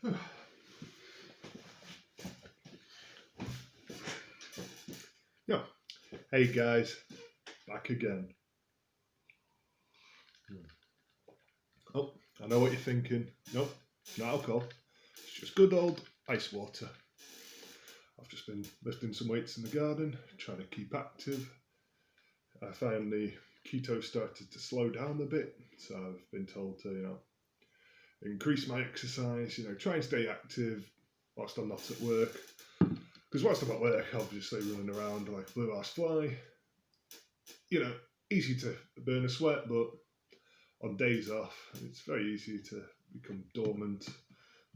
Yeah. Hey guys, back again. Oh, I know what you're thinking. Nope, not alcohol. It's just good old ice water. I've just been lifting some weights in the garden, trying to keep active. I found the keto started to slow down a bit, so I've been told to, increase my exercise, try and stay active whilst I'm not at work. Because whilst I'm at work, obviously running around like a blue-ass fly, easy to burn a sweat, but on days off, it's very easy to become dormant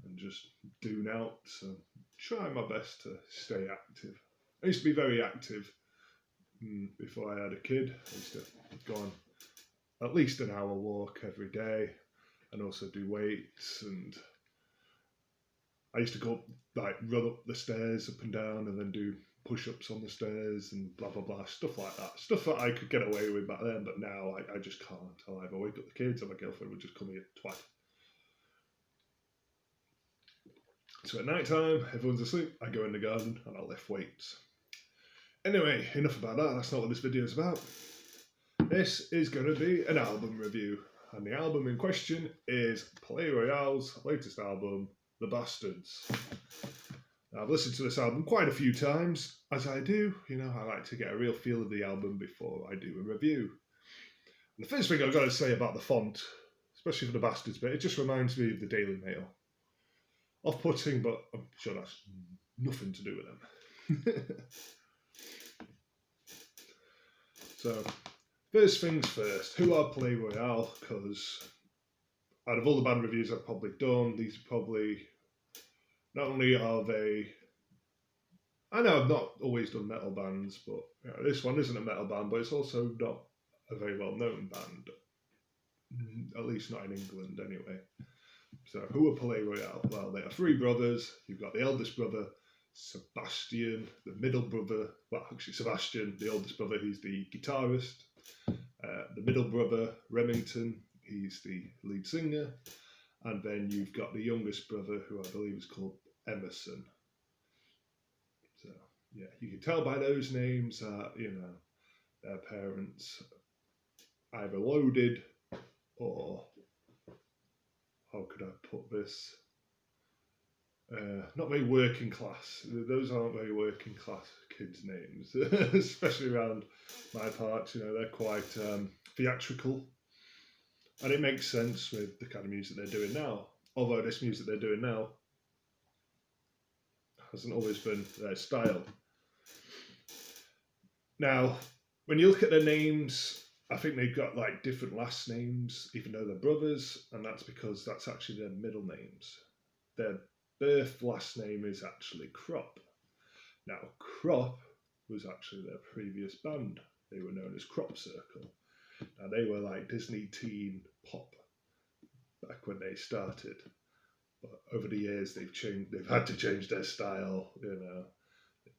and just tune out. So try my best to stay active. I used to be very active before I had a kid. I used to go on at least an hour walk every day and also do weights, and I used to go run up the stairs up and down and then do push-ups on the stairs and blah blah blah, stuff like that, stuff that I could get away with back then, but now I just can't. I'll either wake up the kids or my girlfriend would just come here twice. So at night time, everyone's asleep, I go in the garden and I lift weights. Anyway, enough about that. That's not what this video is about. This is going to be an album review, and the album in question is Palaye Royale's latest album, The Bastards. Now, I've listened to this album quite a few times, as I do. I like to get a real feel of the album before I do a review. And the first thing I've got to say about the font, especially for the Bastards bit, it just reminds me of the Daily Mail. Off-putting, but I'm sure that's nothing to do with them. So, first things first, who are Palaye Royale? Because out of all the band reviews I've probably done, these are probably, not only are they, I know I've not always done metal bands, but this one isn't a metal band, but it's also not a very well-known band, at least not in England anyway. So who are Palaye Royale? Well, they are three brothers. You've got the eldest brother, Sebastian, the middle brother, well actually Sebastian, the oldest brother, he's the guitarist. The middle brother, Remington, he's the lead singer. And then you've got the youngest brother, who I believe is called Emerson. So, yeah, you can tell by those names that, their parents either loaded or, how could I put this? Not very working class. Those aren't very working class kids' names, especially around my parts. They're quite theatrical. And it makes sense with the kind of music they're doing now. Although this music they're doing now hasn't always been their style. Now, when you look at their names, I think they've got different last names, even though they're brothers, and that's because that's actually their middle names. Their birth last name is actually Crop. Now, Crop was actually their previous band. They were known as Crop Circle. Now, they were like Disney teen pop back when they started. But over the years, they've had to change their style. They've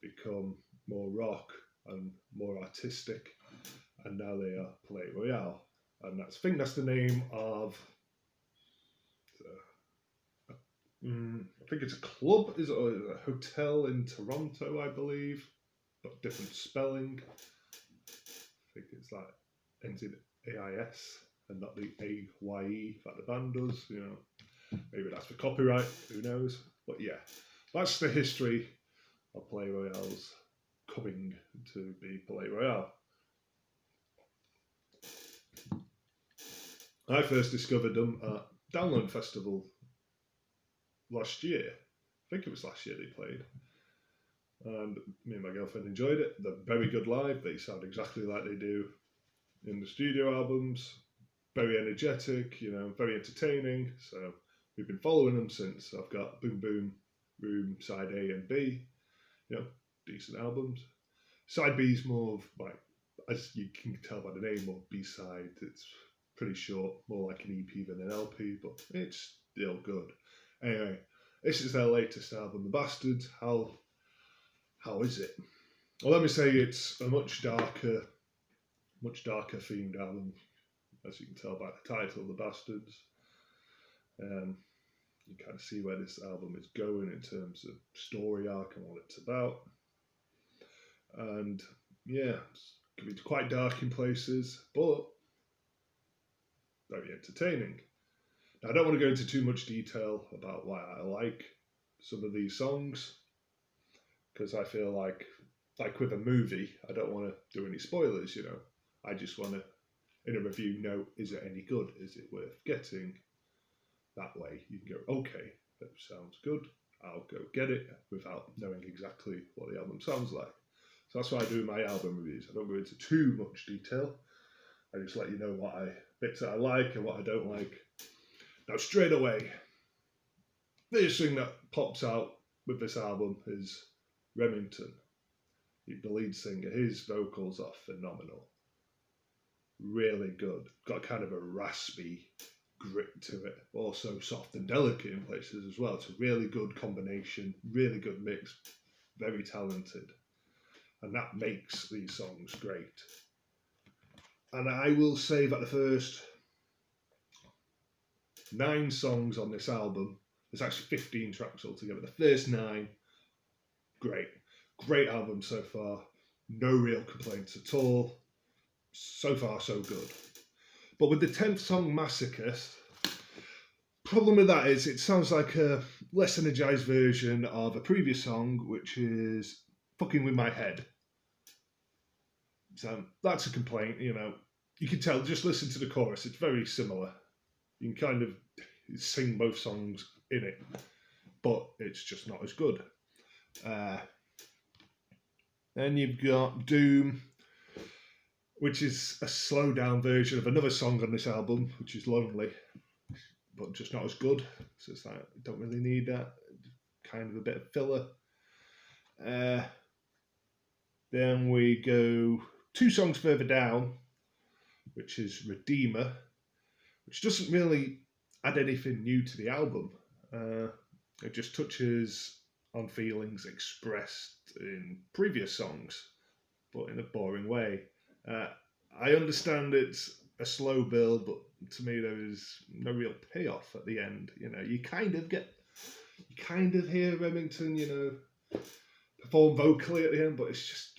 become more rock and more artistic, and now they are Palaye Royale, and I think that's the name of. I think it's a club, is it, or a hotel in Toronto, I believe, but different spelling. I think it's ends in AIS and not the AYE that the band does. Maybe that's for copyright, who knows? But yeah, that's the history of Palaye Royales coming to be Palaye Royale. I first discovered them at Download Festival last year. I think it was last year they played. And me and my girlfriend enjoyed it. They're very good live. They sound exactly like they do in the studio albums. Very energetic, very entertaining. So we've been following them since. I've got Boom Boom Room Side A and B. Decent albums. Side B is more of as you can tell by the name, more B-side. It's pretty short, more like an EP than an LP, but it's still good. Anyway, this is their latest album, The Bastards. How is it? Well, let me say it's a much darker themed album, as you can tell by the title, The Bastards. You kind of see where this album is going in terms of story arc and what it's about. And yeah, it can be quite dark in places, but very entertaining. Now, I don't want to go into too much detail about why I like some of these songs, because I feel like with a movie, I don't want to do any spoilers, you know. I just want to, in a review, know, is it any good? Is it worth getting? That way you can go, okay, that sounds good. I'll go get it without knowing exactly what the album sounds like. So that's why I do my album reviews. I don't go into too much detail. I just let you know bits that I like and what I don't like. Now, straight away, first thing that pops out with this album is Remington, the lead singer. His vocals are phenomenal. Really good. Got kind of a raspy grit to it. Also soft and delicate in places as well. It's a really good combination, really good mix, very talented. And that makes these songs great. And I will say that the first 9 songs on this album, there's actually 15 tracks altogether. The first 9, great. Great album so far. No real complaints at all. So far, so good. But with the 10th song, Masochist, problem with that is it sounds like a less energized version of a previous song, which is Fucking With My Head. So that's a complaint, you know. You can tell, just listen to the chorus, it's very similar. You can kind of sing both songs in it, but it's just not as good. Then you've got Doom, which is a slowed down version of another song on this album, which is Lonely, but just not as good. So it's like, you don't really need that. Kind of a bit of filler. Then we go 2 songs further down, which is Redeemer, which doesn't really add anything new to the album. It just touches on feelings expressed in previous songs, but in a boring way. I understand it's a slow build, but to me there is no real payoff at the end. You know, you kind of hear Remington, you know, perform vocally at the end, but it's just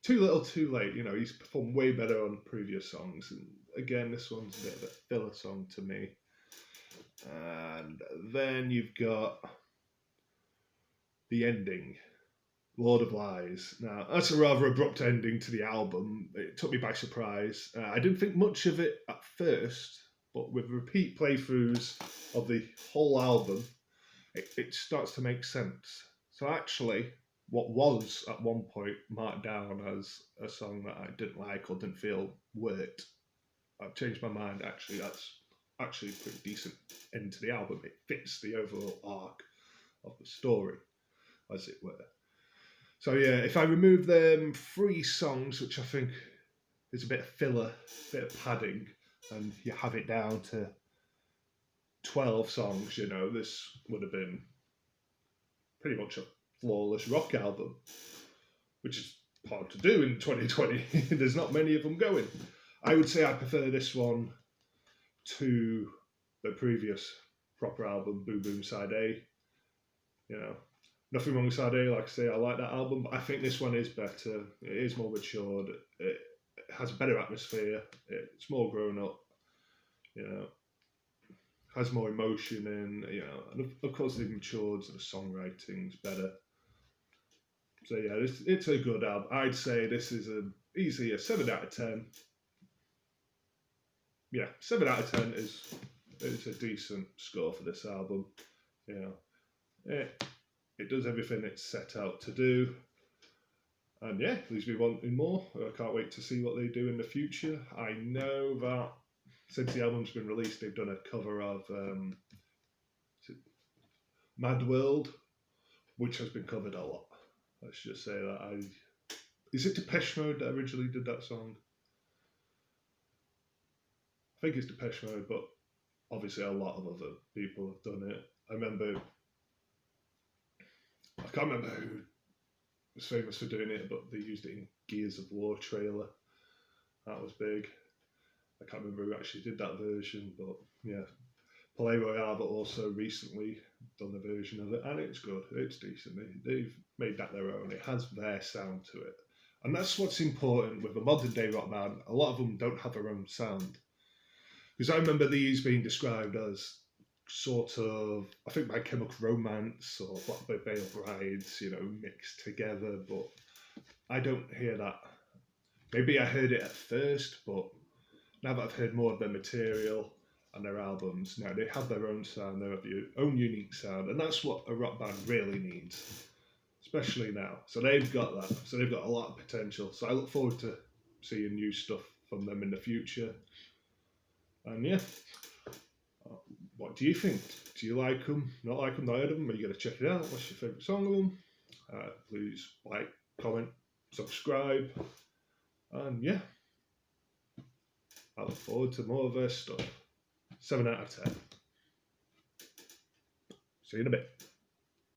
too little, too late. You know, he's performed way better on previous songs, and again, this one's a bit of a filler song to me. And then you've got the ending, Lord of Lies. Now, that's a rather abrupt ending to the album. It took me by surprise. I didn't think much of it at first, but with repeat playthroughs of the whole album, it starts to make sense. So actually, what was at one point marked down as a song that I didn't like or didn't feel worked, I've changed my mind. Actually, that's actually a pretty decent end to the album. It fits the overall arc of the story, as it were. So yeah, if I remove them 3 songs, which I think is a bit of filler, a bit of padding, and you have it down to 12 songs, you know, this would have been pretty much a flawless rock album, which is hard to do in 2020. There's not many of them going. I would say I prefer this one to the previous proper album, Boom Boom Side A. You know, nothing wrong with Side A, like I say, I like that album, but I think this one is better. It is more matured. It has a better atmosphere. It's more grown up. You know, has more emotion in. You know, and of course they've matured, so the songwriting's better. So yeah, it's a good album. I'd say this is easily a 7 out of 10. Yeah, 7 out of 10 is a decent score for this album. You know, it does everything it's set out to do. And yeah, leaves me wanting more. I can't wait to see what they do in the future. I know that since the album's been released, they've done a cover of Mad World, which has been covered a lot. Let's just say that is it Depeche Mode that originally did that song? I think it's Depeche Mode, but obviously a lot of other people have done it. I can't remember who was famous for doing it, but they used it in Gears of War trailer. That was big. I can't remember who actually did that version, but yeah. Palaye Royale, but also recently done a version of it, and it's good. It's decent. They've made that their own. It has their sound to it, and that's what's important with a modern day rock band. A lot of them don't have their own sound, because I remember these being described as sort of, I think, My Chemical Romance or Blackbird Veil Brides, mixed together. But I don't hear that. Maybe I heard it at first, but now that I've heard more of their material and their albums, now they have their own sound, they have their own unique sound, and that's what a rock band really needs, especially now. So they've got that. So they've got a lot of potential. So I look forward to seeing new stuff from them in the future. And yeah, what do you think? Do you like them? Not like them? Not heard of them? Are you going to check it out? What's your favourite song of them? Please like, comment, subscribe, and yeah, I look forward to more of their stuff. 7 out of 10. See you in a bit.